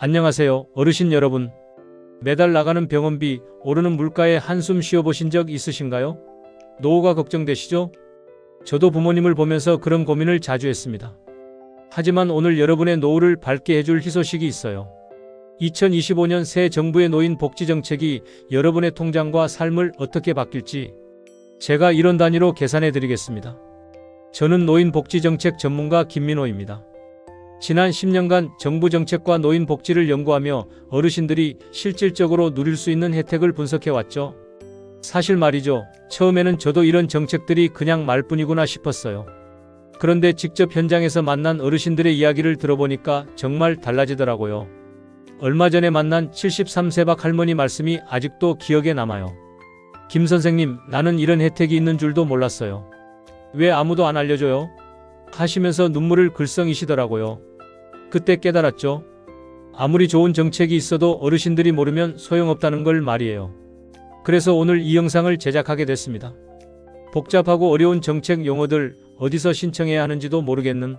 안녕하세요, 어르신 여러분. 매달 나가는 병원비, 오르는 물가에 한숨 쉬어보신 적 있으신가요? 노후가 걱정되시죠? 저도 부모님을 보면서 그런 고민을 자주 했습니다. 하지만 오늘 여러분의 노후를 밝게 해줄 희소식이 있어요. 2025년 새 정부의 노인 복지 정책이 여러분의 통장과 삶을 어떻게 바뀔지 제가 이런 단위로 계산해 드리겠습니다. 저는 노인 복지 정책 전문가 김민호입니다. 지난 10년간 정부 정책과 노인 복지를 연구하며 어르신들이 실질적으로 누릴 수 있는 혜택을 분석해왔죠. 사실 말이죠. 처음에는 저도 이런 정책들이 그냥 말뿐이구나 싶었어요. 그런데 직접 현장에서 만난 어르신들의 이야기를 들어보니까 정말 달라지더라고요. 얼마 전에 만난 73세 박 할머니 말씀이 아직도 기억에 남아요. 김 선생님, 나는 이런 혜택이 있는 줄도 몰랐어요. 왜 아무도 안 알려줘요? 하시면서 눈물을 글썽이시더라고요. 그때 깨달았죠. 아무리 좋은 정책이 있어도 어르신들이 모르면 소용없다는 걸 말이에요. 그래서 오늘 이 영상을 제작하게 됐습니다. 복잡하고 어려운 정책 용어들, 어디서 신청해야 하는지도 모르겠는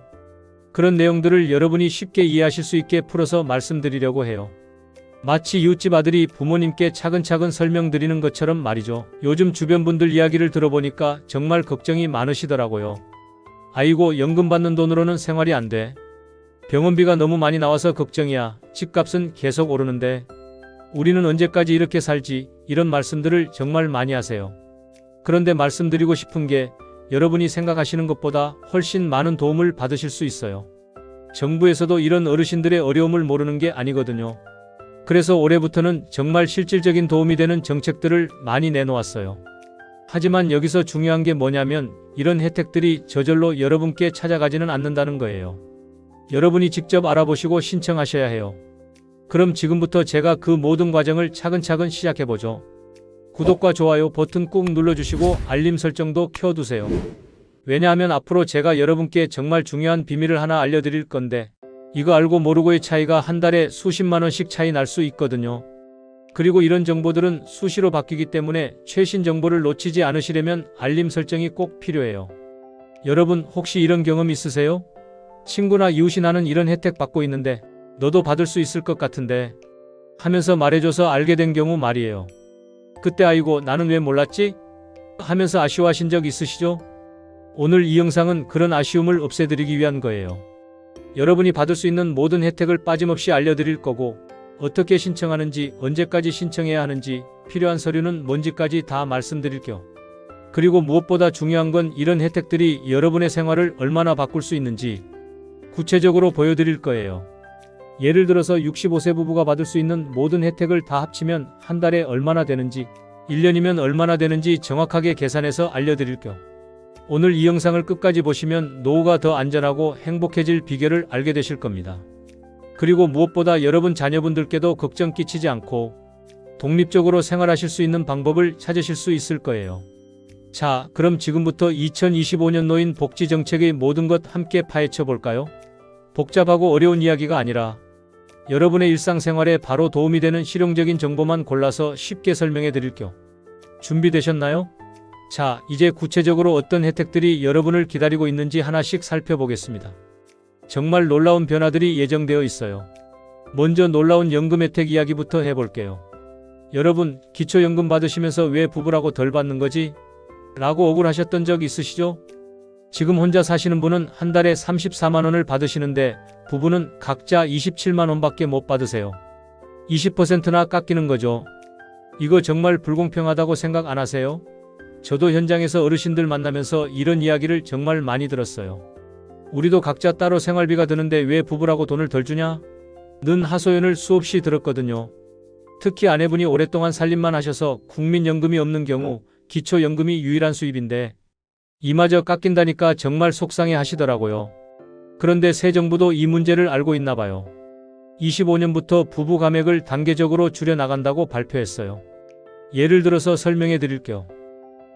그런 내용들을 여러분이 쉽게 이해하실 수 있게 풀어서 말씀드리려고 해요. 마치 이웃집 아들이 부모님께 차근차근 설명드리는 것처럼 말이죠. 요즘 주변 분들 이야기를 들어보니까 정말 걱정이 많으시더라고요. 아이고, 연금 받는 돈으로는 생활이 안 돼. 병원비가 너무 많이 나와서 걱정이야. 집값은 계속 오르는데 우리는 언제까지 이렇게 살지? 이런 말씀들을 정말 많이 하세요. 그런데 말씀드리고 싶은 게 여러분이 생각하시는 것보다 훨씬 많은 도움을 받으실 수 있어요. 정부에서도 이런 어르신들의 어려움을 모르는 게 아니거든요. 그래서 올해부터는 정말 실질적인 도움이 되는 정책들을 많이 내놓았어요. 하지만 여기서 중요한 게 뭐냐면 이런 혜택들이 저절로 여러분께 찾아가지는 않는다는 거예요. 여러분이 직접 알아보시고 신청하셔야 해요. 그럼 지금부터 제가 그 모든 과정을 차근차근 시작해보죠. 구독과 좋아요 버튼 꾹 눌러주시고 알림 설정도 켜두세요. 왜냐하면 앞으로 제가 여러분께 정말 중요한 비밀을 하나 알려드릴 건데 이거 알고 모르고의 차이가 한 달에 수십만 원씩 차이 날 수 있거든요. 그리고 이런 정보들은 수시로 바뀌기 때문에 최신 정보를 놓치지 않으시려면 알림 설정이 꼭 필요해요. 여러분 혹시 이런 경험 있으세요? 친구나 이웃이 나는 이런 혜택 받고 있는데 너도 받을 수 있을 것 같은데 하면서 말해줘서 알게 된 경우 말이에요. 그때 아이고 나는 왜 몰랐지? 하면서 아쉬워하신 적 있으시죠? 오늘 이 영상은 그런 아쉬움을 없애드리기 위한 거예요. 여러분이 받을 수 있는 모든 혜택을 빠짐없이 알려드릴 거고 어떻게 신청하는지, 언제까지 신청해야 하는지, 필요한 서류는 뭔지까지 다 말씀드릴게요. 그리고 무엇보다 중요한 건 이런 혜택들이 여러분의 생활을 얼마나 바꿀 수 있는지 구체적으로 보여드릴 거예요. 예를 들어서 65세 부부가 받을 수 있는 모든 혜택을 다 합치면 한 달에 얼마나 되는지, 1년이면 얼마나 되는지 정확하게 계산해서 알려드릴게요. 오늘 이 영상을 끝까지 보시면 노후가 더 안전하고 행복해질 비결을 알게 되실 겁니다. 그리고 무엇보다 여러분 자녀분들께도 걱정 끼치지 않고 독립적으로 생활하실 수 있는 방법을 찾으실 수 있을 거예요. 자, 그럼 지금부터 2025년 노인 복지 정책의 모든 것 함께 파헤쳐 볼까요? 복잡하고 어려운 이야기가 아니라 여러분의 일상생활에 바로 도움이 되는 실용적인 정보만 골라서 쉽게 설명해 드릴게요. 준비되셨나요? 자, 이제 구체적으로 어떤 혜택들이 여러분을 기다리고 있는지 하나씩 살펴보겠습니다. 정말 놀라운 변화들이 예정되어 있어요. 먼저 놀라운 연금 혜택 이야기부터 해볼게요. 여러분, 기초연금 받으시면서 왜 부부라고 덜 받는 거지? 라고 억울하셨던 적 있으시죠? 지금 혼자 사시는 분은 한 달에 34만 원을 받으시는데 부부는 각자 27만 원밖에 못 받으세요. 20%나 깎이는 거죠. 이거 정말 불공평하다고 생각 안 하세요? 저도 현장에서 어르신들 만나면서 이런 이야기를 정말 많이 들었어요. 우리도 각자 따로 생활비가 드는데 왜 부부라고 돈을 덜 주냐? 는 하소연을 수없이 들었거든요. 특히 아내분이 오랫동안 살림만 하셔서 국민연금이 없는 경우 기초연금이 유일한 수입인데 이마저 깎인다니까 정말 속상해 하시더라고요. 그런데 새 정부도 이 문제를 알고 있나 봐요. 25년부터 부부 감액을 단계적으로 줄여나간다고 발표했어요. 예를 들어서 설명해 드릴게요.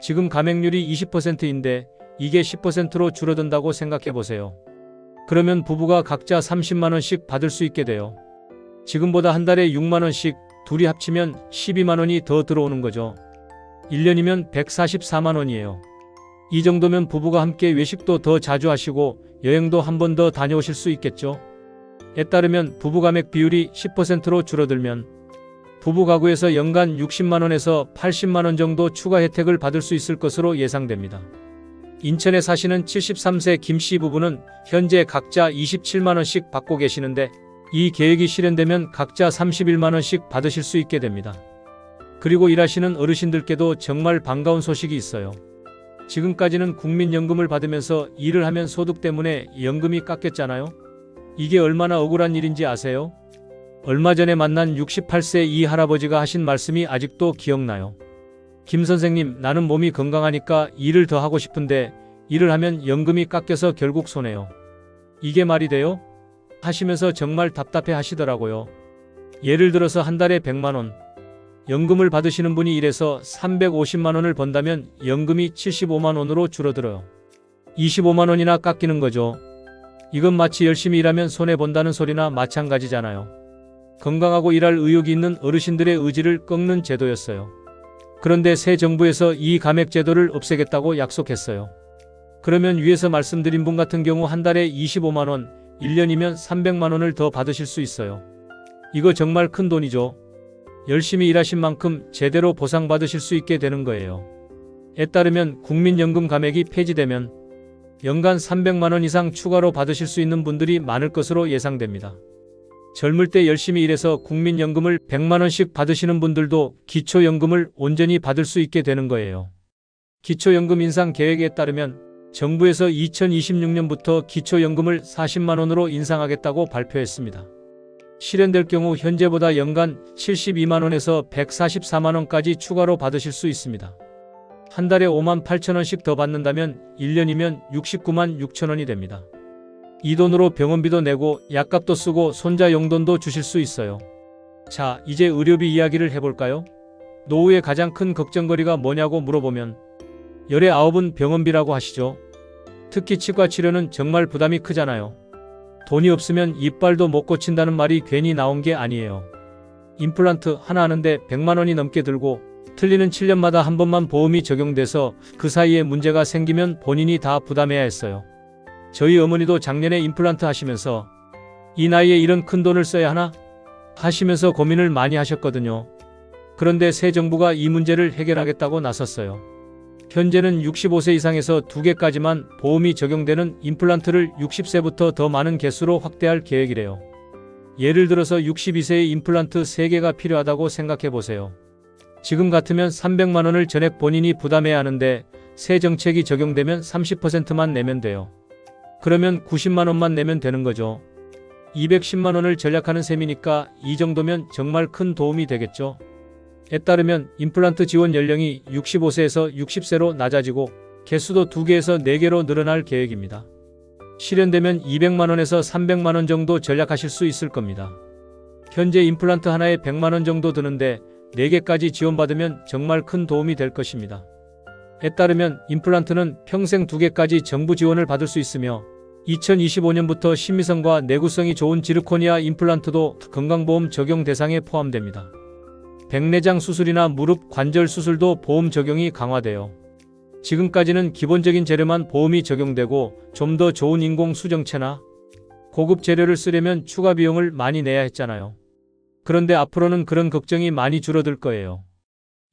지금 감액률이 20%인데 이게 10%로 줄어든다고 생각해 보세요. 그러면 부부가 각자 30만 원씩 받을 수 있게 돼요. 지금보다 한 달에 6만 원씩 둘이 합치면 12만 원이 더 들어오는 거죠. 1년이면 144만 원이에요. 이 정도면 부부가 함께 외식도 더 자주 하시고 여행도 한 번 더 다녀오실 수 있겠죠. 에 따르면 부부 감액 비율이 10%로 줄어들면 부부 가구에서 연간 60만원에서 80만원 정도 추가 혜택을 받을 수 있을 것으로 예상됩니다. 인천에 사시는 73세 김씨 부부는 현재 각자 27만원씩 받고 계시는데 이 계획이 실현되면 각자 31만원씩 받으실 수 있게 됩니다. 그리고 일하시는 어르신들께도 정말 반가운 소식이 있어요. 지금까지는 국민연금을 받으면서 일을 하면 소득 때문에 연금이 깎였잖아요. 이게 얼마나 억울한 일인지 아세요? 얼마 전에 만난 68세 이 할아버지가 하신 말씀이 아직도 기억나요. 김 선생님, 나는 몸이 건강하니까 일을 더 하고 싶은데 일을 하면 연금이 깎여서 결국 손해요. 이게 말이 돼요? 하시면서 정말 답답해 하시더라고요. 예를 들어서 한 달에 100만원 연금을 받으시는 분이 일해서 350만원을 번다면 연금이 75만원으로 줄어들어요. 25만원이나 깎이는 거죠. 이건 마치 열심히 일하면 손해본다는 소리나 마찬가지잖아요. 건강하고 일할 의욕이 있는 어르신들의 의지를 꺾는 제도였어요. 그런데 새 정부에서 이 감액 제도를 없애겠다고 약속했어요. 그러면 위에서 말씀드린 분 같은 경우 한 달에 25만원, 1년이면 300만원을 더 받으실 수 있어요. 이거 정말 큰 돈이죠. 열심히 일하신 만큼 제대로 보상받으실 수 있게 되는 거예요. 에 따르면 국민연금 감액이 폐지되면 연간 300만원 이상 추가로 받으실 수 있는 분들이 많을 것으로 예상됩니다. 젊을 때 열심히 일해서 국민연금을 100만원씩 받으시는 분들도 기초연금을 온전히 받을 수 있게 되는 거예요. 기초연금 인상 계획에 따르면 정부에서 2026년부터 기초연금을 40만원으로 인상하겠다고 발표했습니다. 실현될 경우 현재보다 연간 72만원에서 144만원까지 추가로 받으실 수 있습니다. 한 달에 5만 8천원씩 더 받는다면 1년이면 69만 6천원이 됩니다. 이 돈으로 병원비도 내고 약값도 쓰고 손자 용돈도 주실 수 있어요. 자, 이제 의료비 이야기를 해볼까요? 노후의 가장 큰 걱정거리가 뭐냐고 물어보면 열의 9은 병원비라고 하시죠. 특히 치과 치료는 정말 부담이 크잖아요. 돈이 없으면 이빨도 못 고친다는 말이 괜히 나온 게 아니에요. 임플란트 하나 하는데 100만원이 넘게 들고 틀리는 7년마다 한 번만 보험이 적용돼서 그 사이에 문제가 생기면 본인이 다 부담해야 했어요. 저희 어머니도 작년에 임플란트 하시면서 이 나이에 이런 큰 돈을 써야 하나? 하시면서 고민을 많이 하셨거든요. 그런데 새 정부가 이 문제를 해결하겠다고 나섰어요. 현재는 65세 이상에서 2개까지만 보험이 적용되는 임플란트를 60세부터 더 많은 개수로 확대할 계획이래요. 예를 들어서 62세의 임플란트 3개가 필요하다고 생각해 보세요. 지금 같으면 300만원을 전액 본인이 부담해야 하는데 새 정책이 적용되면 30%만 내면 돼요. 그러면 90만원만 내면 되는 거죠. 210만원을 절약하는 셈이니까 이 정도면 정말 큰 도움이 되겠죠. 에 따르면 임플란트 지원 연령이 65세에서 60세로 낮아지고 개수도 2개에서 4개로 늘어날 계획입니다. 실현되면 200만원에서 300만원 정도 절약하실 수 있을 겁니다. 현재 임플란트 하나에 100만원 정도 드는데 4개까지 지원받으면 정말 큰 도움이 될 것입니다. 에 따르면 임플란트는 평생 2개까지 정부 지원을 받을 수 있으며 2025년부터 심미성과 내구성이 좋은 지르코니아 임플란트도 건강보험 적용 대상에 포함됩니다. 백내장 수술이나 무릎 관절 수술도 보험 적용이 강화돼요. 지금까지는 기본적인 재료만 보험이 적용되고 좀 더 좋은 인공 수정체나 고급 재료를 쓰려면 추가 비용을 많이 내야 했잖아요. 그런데 앞으로는 그런 걱정이 많이 줄어들 거예요.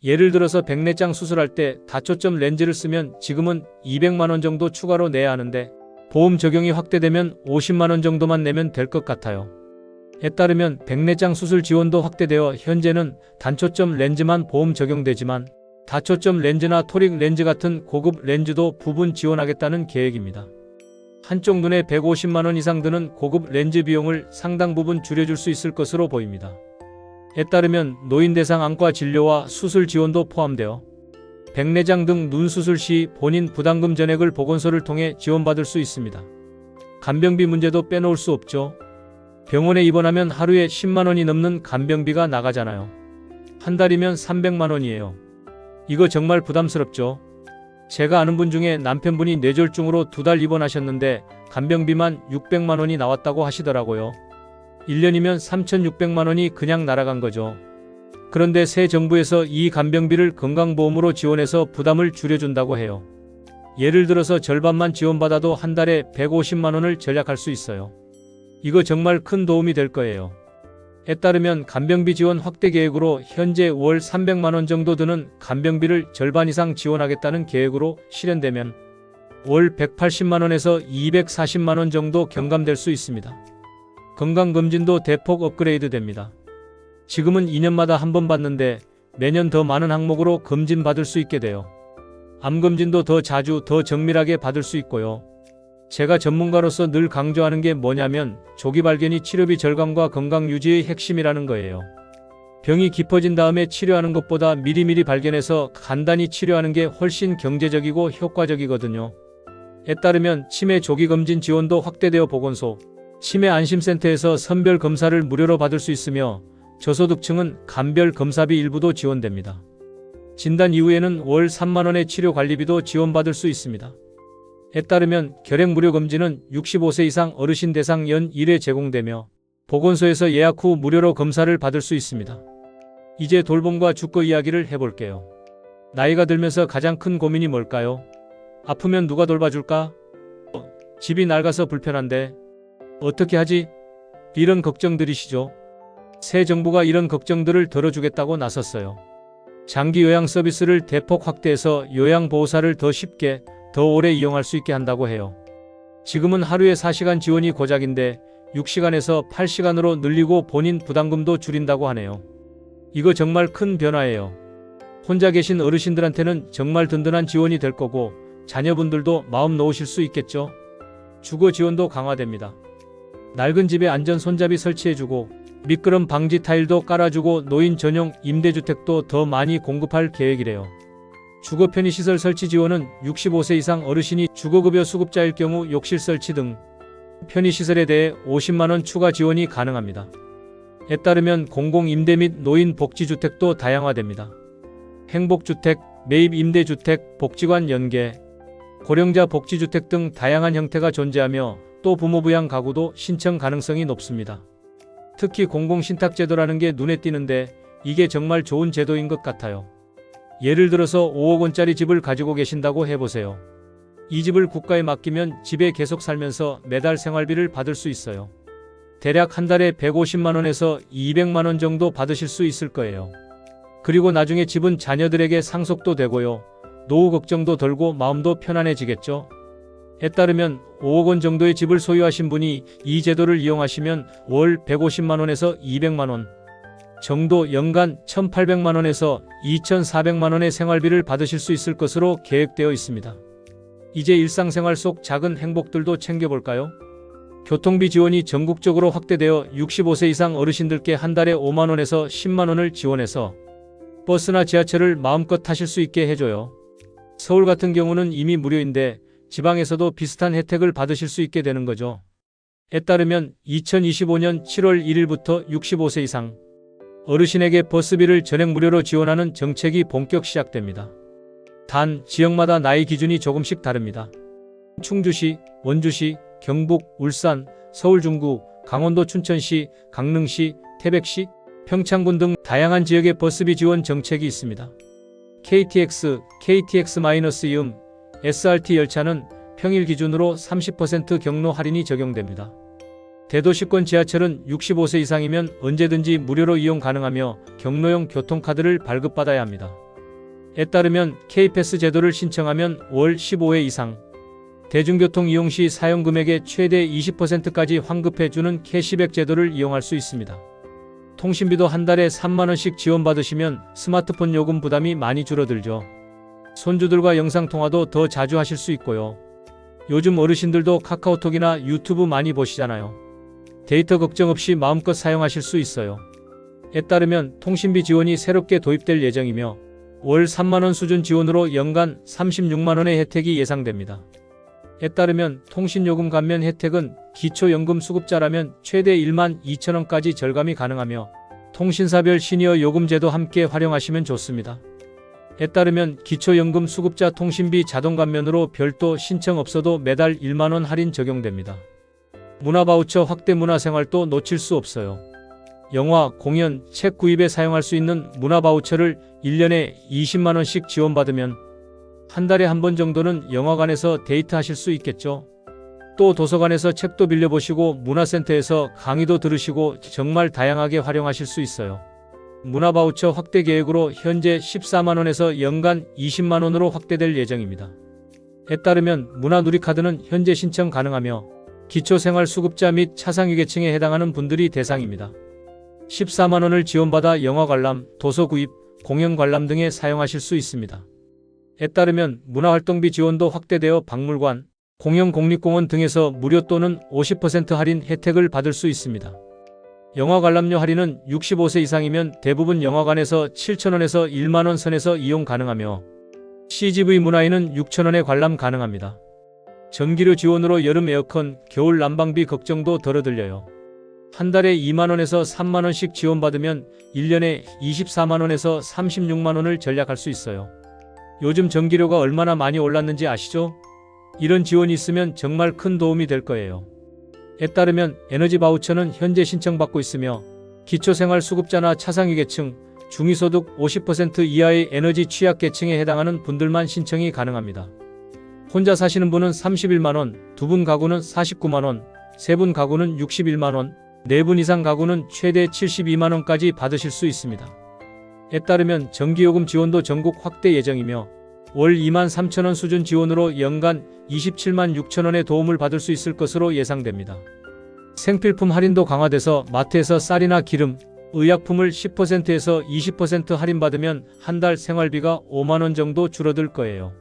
예를 들어서 백내장 수술할 때 다초점 렌즈를 쓰면 지금은 200만원 정도 추가로 내야 하는데 보험 적용이 확대되면 50만원 정도만 내면 될 것 같아요. 에 따르면 백내장 수술 지원도 확대되어 현재는 단초점 렌즈만 보험 적용되지만 다초점 렌즈나 토릭 렌즈 같은 고급 렌즈도 부분 지원하겠다는 계획입니다. 한쪽 눈에 150만원 이상 드는 고급 렌즈 비용을 상당 부분 줄여줄 수 있을 것으로 보입니다. 에 따르면 노인 대상 안과 진료와 수술 지원도 포함되어 백내장 등 눈 수술 시 본인 부담금 전액을 보건소를 통해 지원받을 수 있습니다. 간병비 문제도 빼놓을 수 없죠. 병원에 입원하면 하루에 10만원이 넘는 간병비가 나가잖아요. 한 달이면 300만원이에요. 이거 정말 부담스럽죠. 제가 아는 분 중에 남편분이 뇌졸중으로 2달 입원하셨는데 간병비만 600만원이 나왔다고 하시더라고요. 1년이면 3,600만원이 그냥 날아간 거죠. 그런데 새 정부에서 이 간병비를 건강보험으로 지원해서 부담을 줄여준다고 해요. 예를 들어서 절반만 지원받아도 한 달에 150만원을 절약할 수 있어요. 이거 정말 큰 도움이 될 거예요. 에 따르면 간병비 지원 확대 계획으로 현재 월 300만 원 정도 드는 간병비를 절반 이상 지원하겠다는 계획으로 실현되면 월 180만 원에서 240만 원 정도 경감될 수 있습니다. 건강검진도 대폭 업그레이드 됩니다. 지금은 2년마다 한 번 받는데 매년 더 많은 항목으로 검진 받을 수 있게 돼요. 암검진도 더 자주 더 정밀하게 받을 수 있고요. 제가 전문가로서 늘 강조하는 게 뭐냐면 조기 발견이 치료비 절감과 건강 유지의 핵심이라는 거예요. 병이 깊어진 다음에 치료하는 것보다 미리미리 발견해서 간단히 치료하는 게 훨씬 경제적이고 효과적이거든요. 에 따르면 치매 조기 검진 지원도 확대되어 보건소, 치매 안심센터에서 선별 검사를 무료로 받을 수 있으며 저소득층은 간별 검사비 일부도 지원됩니다. 진단 이후에는 월 3만 원의 치료 관리비도 지원받을 수 있습니다. 에 따르면 결핵 무료 검진은 65세 이상 어르신 대상 연 1회 제공되며 보건소에서 예약 후 무료로 검사를 받을 수 있습니다. 이제 돌봄과 주거 이야기를 해볼게요. 나이가 들면서 가장 큰 고민이 뭘까요? 아프면 누가 돌봐줄까? 집이 낡아서 불편한데 어떻게 하지? 이런 걱정들이시죠? 새 정부가 이런 걱정들을 덜어주겠다고 나섰어요. 장기 요양 서비스를 대폭 확대해서 요양보호사를 더 쉽게, 더 오래 이용할 수 있게 한다고 해요. 지금은 하루에 4시간 지원이 고작인데 6시간에서 8시간으로 늘리고 본인 부담금도 줄인다고 하네요. 이거 정말 큰 변화예요. 혼자 계신 어르신들한테는 정말 든든한 지원이 될 거고 자녀분들도 마음 놓으실 수 있겠죠. 주거 지원도 강화됩니다. 낡은 집에 안전 손잡이 설치해주고 미끄럼 방지 타일도 깔아주고 노인 전용 임대주택도 더 많이 공급할 계획이래요. 주거 편의시설 설치 지원은 65세 이상 어르신이 주거급여 수급자일 경우 욕실 설치 등 편의시설에 대해 50만 원 추가 지원이 가능합니다. 에 따르면 공공임대 및 노인 복지주택도 다양화됩니다. 행복주택, 매입 임대주택, 복지관 연계, 고령자 복지주택 등 다양한 형태가 존재하며 또 부모부양 가구도 신청 가능성이 높습니다. 특히 공공신탁제도라는 게 눈에 띄는데 이게 정말 좋은 제도인 것 같아요. 예를 들어서 5억 원짜리 집을 가지고 계신다고 해보세요. 이 집을 국가에 맡기면 집에 계속 살면서 매달 생활비를 받을 수 있어요. 대략 한 달에 150만 원에서 200만 원 정도 받으실 수 있을 거예요. 그리고 나중에 집은 자녀들에게 상속도 되고요. 노후 걱정도 덜고 마음도 편안해지겠죠. 에 따르면 5억 원 정도의 집을 소유하신 분이 이 제도를 이용하시면 월 150만 원에서 200만 원 정도 연간 1,800만 원에서 2,400만 원의 생활비를 받으실 수 있을 것으로 계획되어 있습니다. 이제 일상생활 속 작은 행복들도 챙겨볼까요? 교통비 지원이 전국적으로 확대되어 65세 이상 어르신들께 한 달에 5만 원에서 10만 원을 지원해서 버스나 지하철을 마음껏 타실 수 있게 해줘요. 서울 같은 경우는 이미 무료인데 지방에서도 비슷한 혜택을 받으실 수 있게 되는 거죠. 에 따르면 2025년 7월 1일부터 65세 이상 어르신에게 버스비를 전액 무료로 지원하는 정책이 본격 시작됩니다. 단 지역마다 나이 기준이 조금씩 다릅니다. 충주시, 원주시, 경북, 울산, 서울 중구, 강원도 춘천시, 강릉시, 태백시, 평창군 등 다양한 지역의 버스비 지원 정책이 있습니다. KTX, KTX-이음, SRT 열차는 평일 기준으로 30% 경로 할인이 적용됩니다. 대도시권 지하철은 65세 이상이면 언제든지 무료로 이용 가능하며 경로용 교통카드를 발급받아야 합니다. 에 따르면 K패스 제도를 신청하면 월 15회 이상 대중교통 이용 시 사용 금액의 최대 20%까지 환급해주는 캐시백 제도를 이용할 수 있습니다. 통신비도 한 달에 3만 원씩 지원받으시면 스마트폰 요금 부담이 많이 줄어들죠. 손주들과 영상통화도 더 자주 하실 수 있고요. 요즘 어르신들도 카카오톡이나 유튜브 많이 보시잖아요. 데이터 걱정 없이 마음껏 사용하실 수 있어요. 에 따르면 통신비 지원이 새롭게 도입될 예정이며 월 3만 원 수준 지원으로 연간 36만 원의 혜택이 예상됩니다. 에 따르면 통신요금 감면 혜택은 기초연금 수급자라면 최대 1만 2천 원까지 절감이 가능하며 통신사별 시니어 요금제도 함께 활용하시면 좋습니다. 에 따르면 기초연금 수급자 통신비 자동 감면으로 별도 신청 없어도 매달 1만 원 할인 적용됩니다. 문화바우처 확대 문화생활도 놓칠 수 없어요. 영화, 공연, 책 구입에 사용할 수 있는 문화바우처를 1년에 20만 원씩 지원받으면 한 달에 한 번 정도는 영화관에서 데이트하실 수 있겠죠. 또 도서관에서 책도 빌려보시고 문화센터에서 강의도 들으시고 정말 다양하게 활용하실 수 있어요. 문화바우처 확대 계획으로 현재 14만원에서 연간 20만원으로 확대될 예정입니다. 에 따르면 문화누리카드는 현재 신청 가능하며 기초생활수급자 및 차상위계층에 해당하는 분들이 대상입니다. 14만원을 지원받아 영화 관람, 도서 구입, 공연 관람 등에 사용하실 수 있습니다. 에 따르면 문화활동비 지원도 확대되어 박물관, 공영 공립공원 등에서 무료 또는 50% 할인 혜택을 받을 수 있습니다. 영화 관람료 할인은 65세 이상이면 대부분 영화관에서 7,000원에서 1만원 선에서 이용 가능하며 CGV 문화인은 6,000원에 관람 가능합니다. 전기료 지원으로 여름 에어컨, 겨울 난방비 걱정도 덜어 들려요. 한 달에 2만원에서 3만원씩 지원받으면 1년에 24만원에서 36만원을 절약할 수 있어요. 요즘 전기료가 얼마나 많이 올랐는지 아시죠? 이런 지원이 있으면 정말 큰 도움이 될 거예요. 에 따르면 에너지 바우처는 현재 신청받고 있으며 기초생활수급자나 차상위계층, 중위소득 50% 이하의 에너지 취약계층에 해당하는 분들만 신청이 가능합니다. 혼자 사시는 분은 31만원, 두 분 가구는 49만원, 세 분 가구는 61만원, 네 분 이상 가구는 최대 72만원까지 받으실 수 있습니다. 에 따르면 전기요금 지원도 전국 확대 예정이며 월 2만 3천원 수준 지원으로 연간 27만 6천원의 도움을 받을 수 있을 것으로 예상됩니다. 생필품 할인도 강화돼서 마트에서 쌀이나 기름, 의약품을 10%에서 20% 할인받으면 한 달 생활비가 5만원 정도 줄어들 거예요.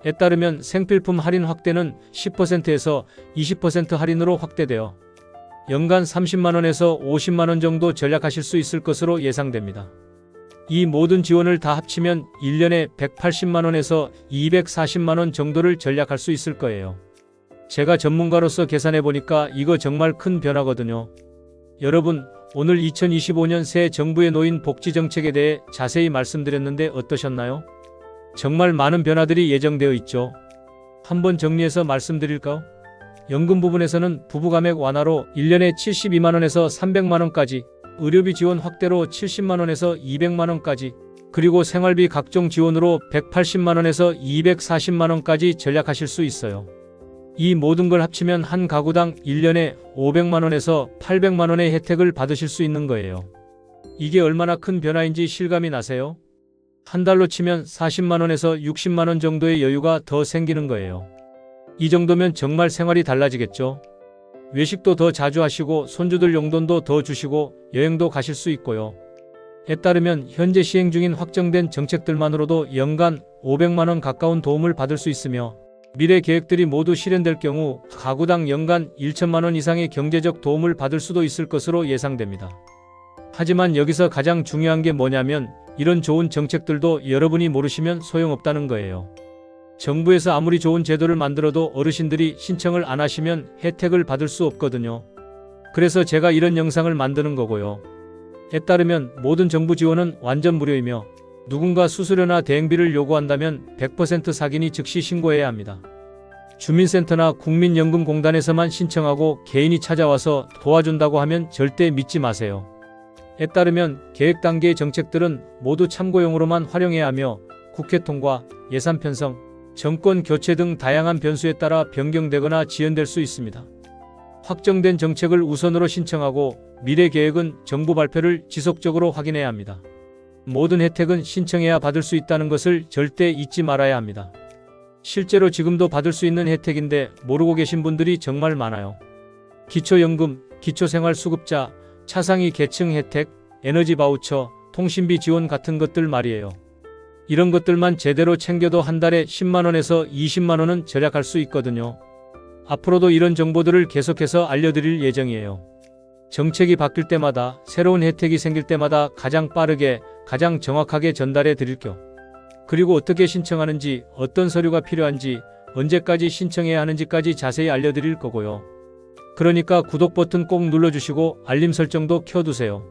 에 따르면 생필품 할인 확대는 10%에서 20% 할인으로 확대되어 연간 30만원에서 50만원 정도 절약하실 수 있을 것으로 예상됩니다. 이 모든 지원을 다 합치면 1년에 180만원에서 240만원 정도를 절약할 수 있을 거예요. 제가 전문가로서 계산해 보니까 이거 정말 큰 변화거든요. 여러분, 오늘 2025년 새 정부의 노인 복지 정책에 대해 자세히 말씀드렸는데 어떠셨나요? 정말 많은 변화들이 예정되어 있죠. 한번 정리해서 말씀드릴까요? 연금 부분에서는 부부감액 완화로 1년에 72만원에서 300만원까지, 의료비 지원 확대로 70만원에서 200만원까지, 그리고 생활비 각종 지원으로 180만원에서 240만원까지 절약하실 수 있어요. 이 모든 걸 합치면 한 가구당 1년에 500만원에서 800만원의 혜택을 받으실 수 있는 거예요. 이게 얼마나 큰 변화인지 실감이 나세요? 한 달로 치면 40만원에서 60만원 정도의 여유가 더 생기는 거예요. 이 정도면 정말 생활이 달라지겠죠. 외식도 더 자주 하시고 손주들 용돈도 더 주시고 여행도 가실 수 있고요. 에 따르면 현재 시행 중인 확정된 정책들만으로도 연간 500만원 가까운 도움을 받을 수 있으며 미래 계획들이 모두 실현될 경우 가구당 연간 1천만원 이상의 경제적 도움을 받을 수도 있을 것으로 예상됩니다. 하지만 여기서 가장 중요한 게 뭐냐면 이런 좋은 정책들도 여러분이 모르시면 소용없다는 거예요. 정부에서 아무리 좋은 제도를 만들어도 어르신들이 신청을 안 하시면 혜택을 받을 수 없거든요. 그래서 제가 이런 영상을 만드는 거고요. 에 따르면 모든 정부 지원은 완전 무료이며 누군가 수수료나 대행비를 요구한다면 100% 사기니 즉시 신고해야 합니다. 주민센터나 국민연금공단에서만 신청하고 개인이 찾아와서 도와준다고 하면 절대 믿지 마세요. 에 따르면 계획 단계의 정책들은 모두 참고용으로만 활용해야 하며 국회 통과, 예산 편성, 정권 교체 등 다양한 변수에 따라 변경되거나 지연될 수 있습니다. 확정된 정책을 우선으로 신청하고 미래 계획은 정부 발표를 지속적으로 확인해야 합니다. 모든 혜택은 신청해야 받을 수 있다는 것을 절대 잊지 말아야 합니다. 실제로 지금도 받을 수 있는 혜택인데 모르고 계신 분들이 정말 많아요. 기초연금, 기초생활수급자, 차상위 계층 혜택, 에너지 바우처, 통신비 지원 같은 것들 말이에요. 이런 것들만 제대로 챙겨도 한 달에 10만원에서 20만원은 절약할 수 있거든요. 앞으로도 이런 정보들을 계속해서 알려드릴 예정이에요. 정책이 바뀔 때마다 새로운 혜택이 생길 때마다 가장 빠르게 가장 정확하게 전달해 드릴게요. 그리고 어떻게 신청하는지, 어떤 서류가 필요한지, 언제까지 신청해야 하는지까지 자세히 알려드릴 거고요. 그러니까 구독 버튼 꼭 눌러주시고 알림 설정도 켜두세요.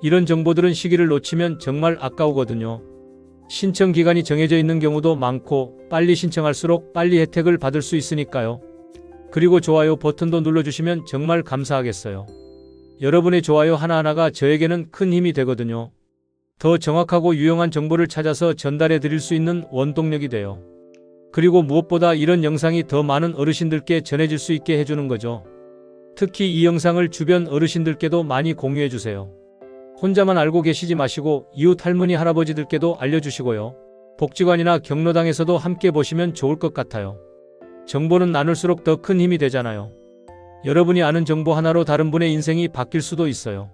이런 정보들은 시기를 놓치면 정말 아까우거든요. 신청 기간이 정해져 있는 경우도 많고 빨리 신청할수록 빨리 혜택을 받을 수 있으니까요. 그리고 좋아요 버튼도 눌러주시면 정말 감사하겠어요. 여러분의 좋아요 하나하나가 저에게는 큰 힘이 되거든요. 더 정확하고 유용한 정보를 찾아서 전달해 드릴 수 있는 원동력이 돼요. 그리고 무엇보다 이런 영상이 더 많은 어르신들께 전해질 수 있게 해주는 거죠. 특히 이 영상을 주변 어르신들께도 많이 공유해주세요. 혼자만 알고 계시지 마시고 이웃 할머니 할아버지들께도 알려주시고요. 복지관이나 경로당에서도 함께 보시면 좋을 것 같아요. 정보는 나눌수록 더 큰 힘이 되잖아요. 여러분이 아는 정보 하나로 다른 분의 인생이 바뀔 수도 있어요.